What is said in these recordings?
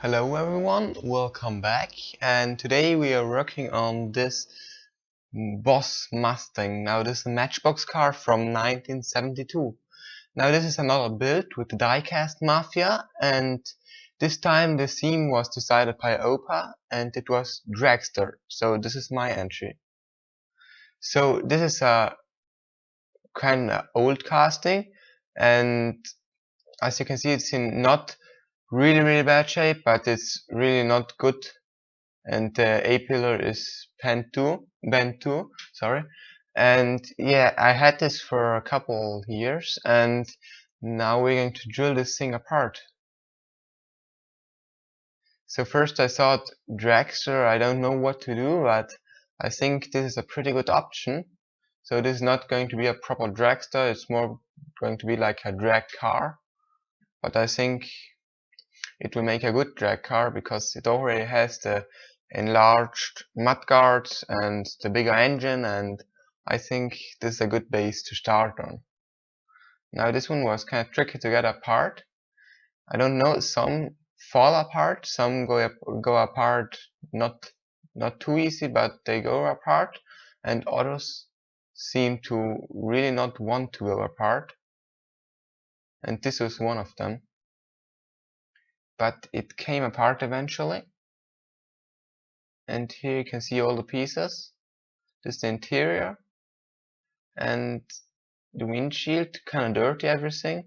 Hello everyone, welcome back, and today we are working on this Boss Mustang. Now this is a Matchbox car from 1972. Now this is another build with the die-cast Mafia, and this time the theme was decided by Opa and it was Dragster, so this is my entry. So this is a kind of old casting, and as you can see it's in not really bad shape, but it's really not good, and the A-pillar is bent too, sorry. And yeah, I had this for a couple years, and now we're going to drill this thing apart. So first I thought dragster, I don't know what to do, but I think this is a pretty good option. So this is not going to be a proper dragster, it's more going to be like a drag car, but I think it will make a good drag car because it already has the enlarged mudguards and the bigger engine, and I think this is a good base to start on. Now this one was kind of tricky to get apart. I don't know, some fall apart, some go apart not too easy, but they go apart, and others seem to really not want to go apart, and this was one of them. But it came apart eventually, and here you can see all the pieces. This is the interior, and the windshield, kind of dirty everything,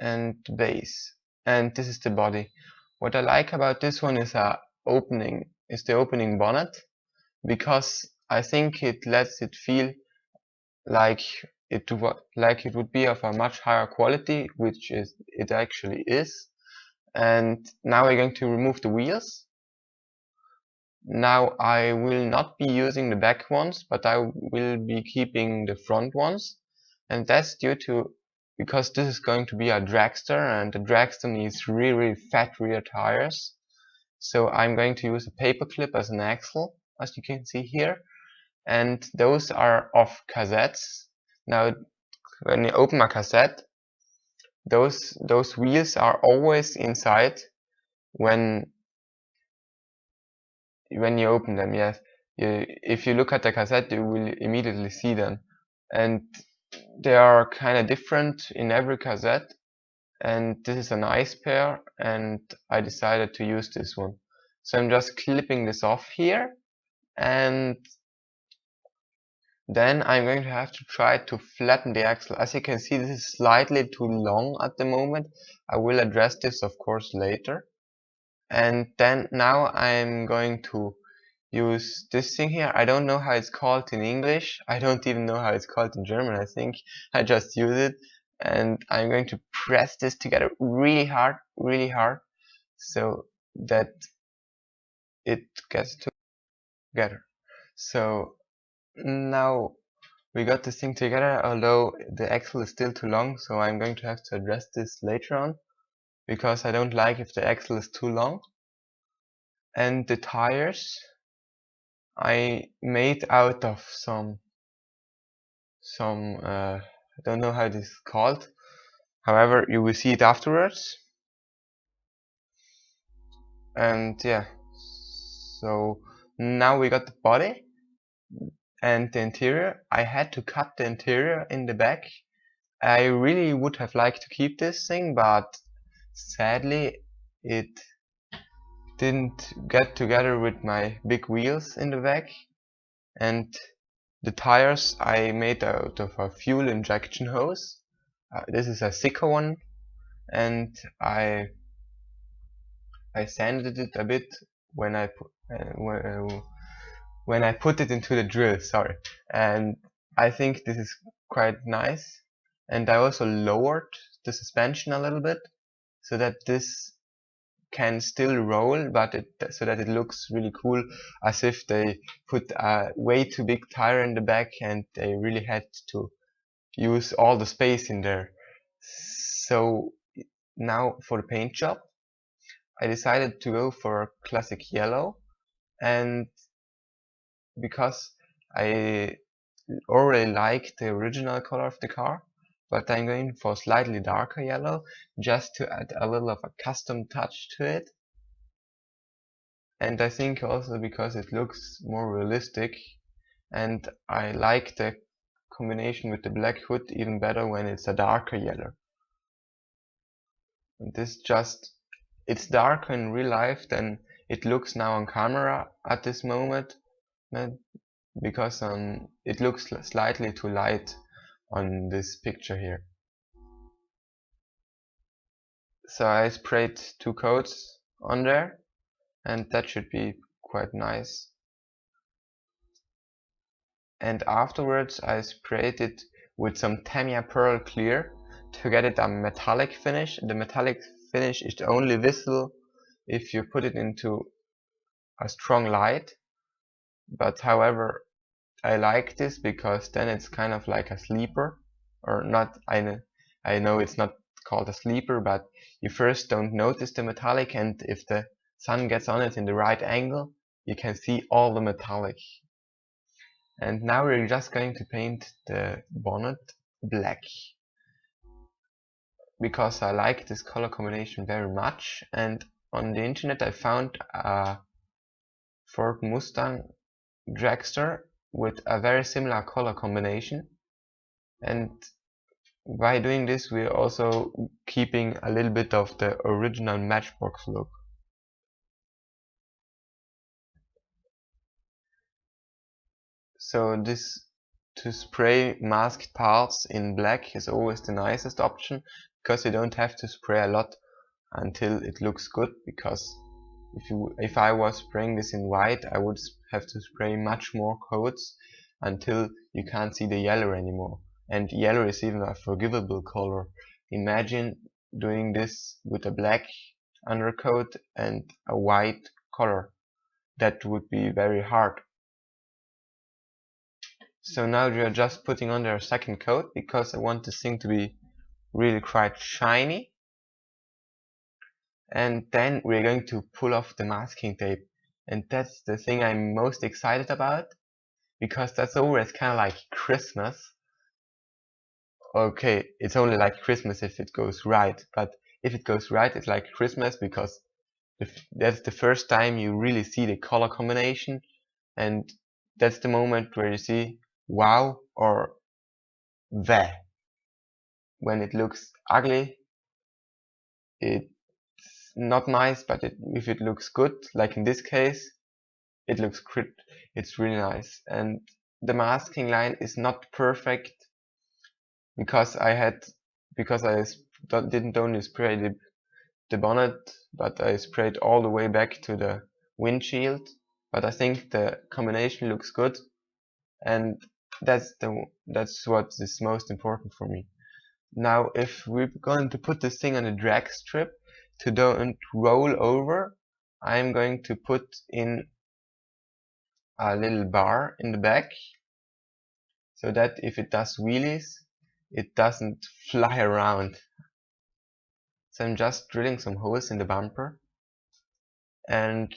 and the base, and this is the body. What I like about this one is the opening bonnet, because I think it lets it feel like it would be of a much higher quality, which it actually is. And now we're going to remove the wheels. Now I will not be using the back ones, but I will be keeping the front ones, and that's because this is going to be a dragster, and the dragster needs really fat rear tires. So I'm going to use a paper clip as an axle, as you can see here, and those are off cassettes. Now when you open a cassette, those wheels are always inside when you open them. Yes, if you look at the cassette, you will immediately see them, and they are kind of different in every cassette, and this is a nice pair, and I decided to use this one. So I'm just clipping this off here, and then I'm going to have to try to flatten the axle. As you can see, this is slightly too long at the moment. I will address this of course later. And then now I'm going to use this thing here. I don't know how it's called in English. I don't even know how it's called in German, I think. I just use it. And I'm going to press this together really hard, so that it gets together. So now we got this thing together, although the axle is still too long, so I'm going to have to address this later on, because I don't like if the axle is too long. And the tires I made out of some I don't know how this is called, however you will see it afterwards. And yeah, so now we got the body and the interior. I had to cut the interior in the back. I really would have liked to keep this thing, but sadly it didn't get together with my big wheels in the back. And the tires I made out of a fuel injection hose. This is a thicker one, and I sanded it a bit when I put it into the drill. Sorry, and I think this is quite nice. And I also lowered the suspension a little bit so that this can still roll, but so that it looks really cool, as if they put a way too big tire in the back and they really had to use all the space in there. So now for the paint job, I decided to go for classic yellow, and because I already like the original color of the car, but I'm going for slightly darker yellow just to add a little of a custom touch to it. And I think also because it looks more realistic, and I like the combination with the black hood even better when it's a darker yellow. And this just, it's darker in real life than it looks now on camera at this moment, because it looks slightly too light on this picture here. So I sprayed 2 coats on there, and that should be quite nice. And afterwards I sprayed it with some Tamiya Pearl Clear to get it a metallic finish. The metallic finish is only visible if you put it into a strong light, but however I like this because then it's kind of like a sleeper, or not. I know it's not called a sleeper, but you first don't notice the metallic, and if the sun gets on it in the right angle, you can see all the metallic. And now we're just going to paint the bonnet black, because I like this color combination very much. And on the internet I found a Ford Mustang dragster with a very similar color combination, and by doing this we're also keeping a little bit of the original Matchbox look. So this, to spray masked parts in black is always the nicest option, because you don't have to spray a lot until it looks good, because if I was spraying this in white, I would have to spray much more coats until you can't see the yellow anymore. And yellow is even a forgivable color. Imagine doing this with a black undercoat and a white color. That would be very hard. So now we are just putting on their second coat, because I want this thing to be really quite shiny. And then we're going to pull off the masking tape, and that's the thing I'm most excited about, because that's always kind of like Christmas. Okay, it's only like Christmas if it goes right, but if it goes right, it's like Christmas, because that's the first time you really see the color combination, and that's the moment where you see wow or veh. When it looks ugly, it's not nice, but if it looks good, like in this case, it looks it's really nice. And the masking line is not perfect, because I didn't only spray the bonnet, but I sprayed all the way back to the windshield. But I think the combination looks good, and that's what is most important for me. Now, if we're going to put this thing on a drag strip to don't roll over, I'm going to put in a little bar in the back, so that if it does wheelies, it doesn't fly around. So I'm just drilling some holes in the bumper, and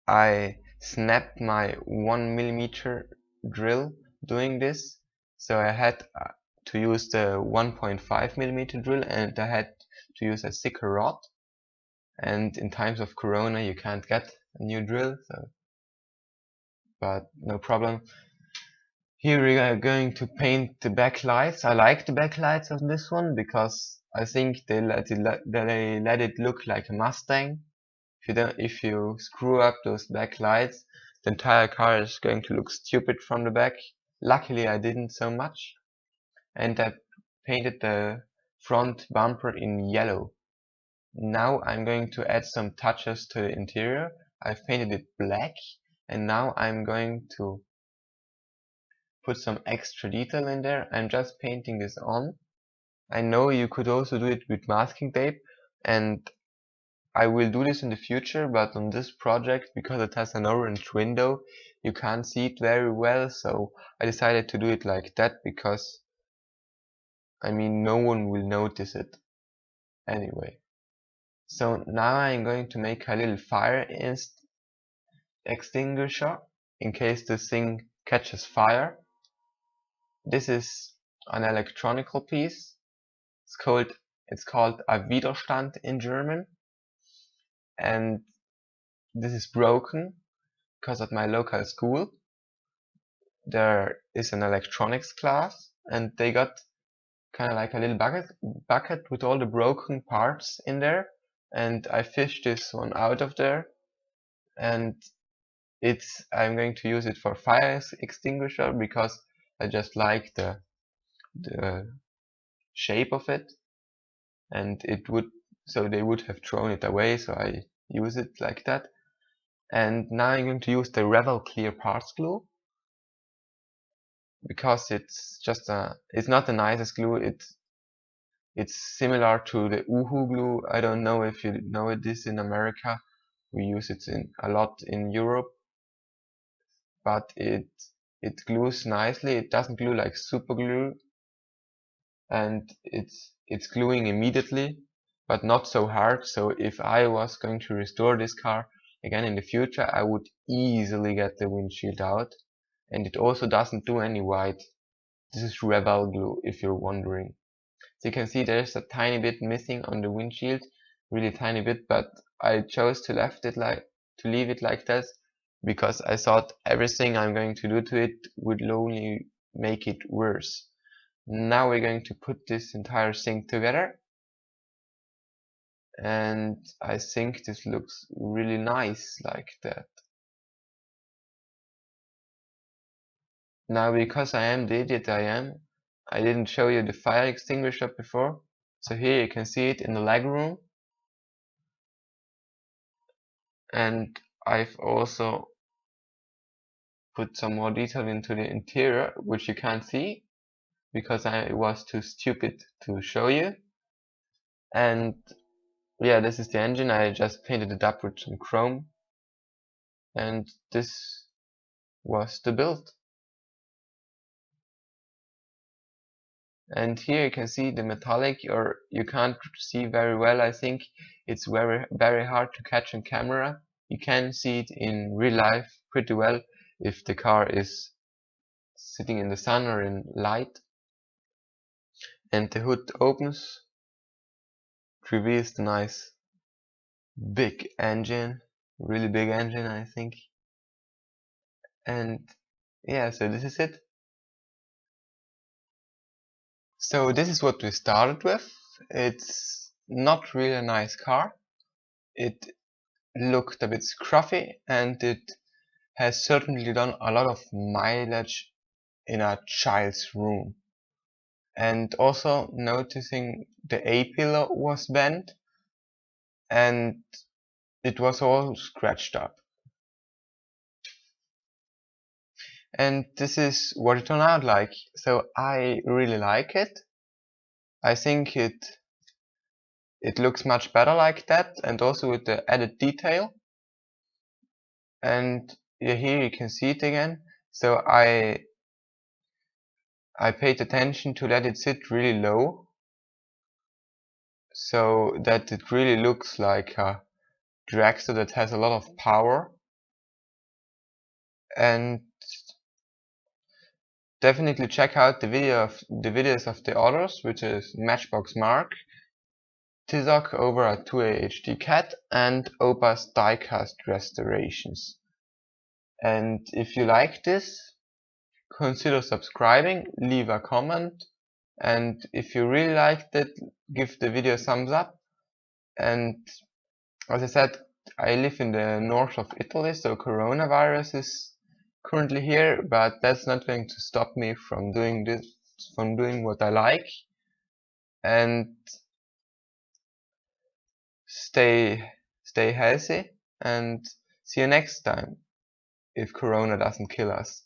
I snapped my 1mm drill doing this, so I had to use the 1.5mm drill, and I had to use a thicker rod, and in times of Corona you can't get a new drill, but no problem. Here we are going to paint the backlights. I like the backlights of this one because I think they let it look like a Mustang. If you screw up those backlights, the entire car is going to look stupid from the back. Luckily I didn't so much, and I painted the front bumper in yellow. Now I'm going to add some touches to the interior. I've painted it black, and now I'm going to put some extra detail in there. I'm just painting this on. I know you could also do it with masking tape, and I will do this in the future, but on this project, because it has an orange window, you can't see it very well, so I decided to do it like that, because I mean no one will notice it anyway. So now I'm going to make a little fire extinguisher in case this thing catches fire. This is an electronical piece. It's called a Widerstand in German, and this is broken because at my local school there is an electronics class, and they got kind of like a little bucket with all the broken parts in there, and I fished this one out of there, and I'm going to use it for fire extinguisher because I just like the shape of it, and they would have thrown it away, so I use it like that. And now I'm going to use the Revel Clear Parts Glue because it's not the nicest glue. It's similar to the Uhu glue. I don't know if you know this in America. We use it a lot in Europe, but it glues nicely. It doesn't glue like super glue, and it's gluing immediately, but not so hard. So if I was going to restore this car again in the future, I would easily get the windshield out. And it also doesn't do any white. This is Revel glue, if you're wondering. So you can see there's a tiny bit missing on the windshield, really tiny bit, but I chose to leave it like this because I thought everything I'm going to do to it would only make it worse. Now we're going to put this entire thing together, and I think this looks really nice like that. Now, because I am the idiot I didn't show you the fire extinguisher before. So here you can see it in the legroom, and I've also put some more detail into the interior, which you can't see because I was too stupid to show you. And yeah, this is the engine. I just painted it up with some chrome, and this was the build. And here you can see the metallic, or you can't see very well. I think it's very hard to catch on camera. You can see it in real life pretty well if the car is sitting in the sun or in light. And the hood opens, it reveals the nice big engine, really big engine I think. And yeah, so this is it. So this is what we started with. It's not really a nice car. It looked a bit scruffy, and it has certainly done a lot of mileage in a child's room. And also noticing the A-pillar was bent and it was all scratched up. And this is what it turned out like. So I really like it. I think it looks much better like that, and also with the added detail. And yeah, here you can see it again. So I paid attention to let it sit really low, so that it really looks like a dragster that has a lot of power. And definitely check out the videos of the others, which is Matchbox Mark, Tizok over at 2AHD Cat, and Opa's diecast restorations. And if you like this, consider subscribing, leave a comment, and if you really liked it, give the video a thumbs up. And as I said, I live in the north of Italy, so coronavirus is currently here, but that's not going to stop me from doing what I like. And stay healthy, and see you next time if corona doesn't kill us.